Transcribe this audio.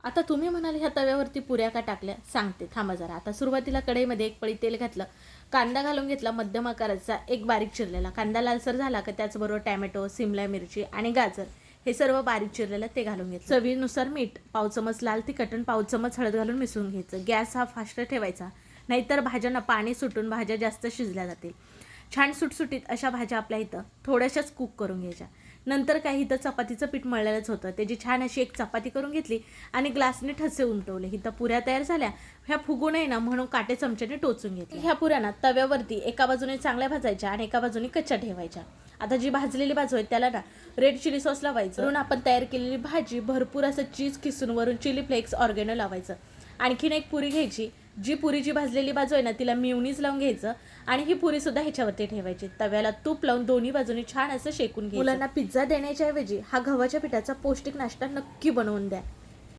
आता तुम्ही म्हणाल ह्या तव्यावरती पुऱ्या का टाकल्या, सांगते थांबा जरा. आता सुरुवातीला कढईमध्ये एक पळी तेल घातलं, कांदा घालून घेतला मध्यम आकाराचा एक बारीक चिरलेला. कांदा लालसर झाला का त्याचबरोबर टॅमॅटो, सिमला मिरची आणि गाजर हे सर्व बारीक चिरलेलं ते घालून घ्यायचं. चवीनुसार मीठ, पाव चमच लाल तिखट आणि पाव चमच हळद घालून मिसळून घ्यायचं. गॅस हा फास्ट ठेवायचा, नाहीतर भाज्यांना पाणी सुटून भाज्या जास्त शिजल्या जातील. छान सुटसुटीत अशा भाज्या आपल्या इथं थोड्याशाच कुक करून घ्यायच्या. नंतर काही इथं चपातीचं पीठ मळलेलंच होतं, त्याची छान अशी एक चपाती करून घेतली आणि ग्लासने ठसे उमटवले. इथं पुऱ्या तयार झाल्या. ह्या फुगू नये ना म्हणून काटे चमच्याने टोचून घेतले. ह्या पुऱ्यांना तव्यावरती एका बाजूने चांगल्या भाजायच्या आणि एका बाजूने कच्च्या ठेवायच्या. आता जी भाजलेली बाजू आहे त्याला ना रेड चिली सॉस लावायचं. वरून आपण तयार केलेली भाजी भरपूर असं चीज किसून वरून चिली फ्लेक्स ऑर्गेनो लावायचं. आणखीन एक पुरी घ्यायची, जी पुरीची भाजलेली बाजू आहे ना तिला मिओनीज लावून घ्यायचं आणि ही पुरी सुद्धा ह्याच्यावरती ठेवायची. तव्याला तूप लावून दोन्ही बाजूनी छान असं शेकून घ्यायचं. मुलांना पिझ्झा देण्याच्या ऐवजी हा गव्हाच्या पिठाचा पौष्टिक नाश्ता नक्की बनवून द्या.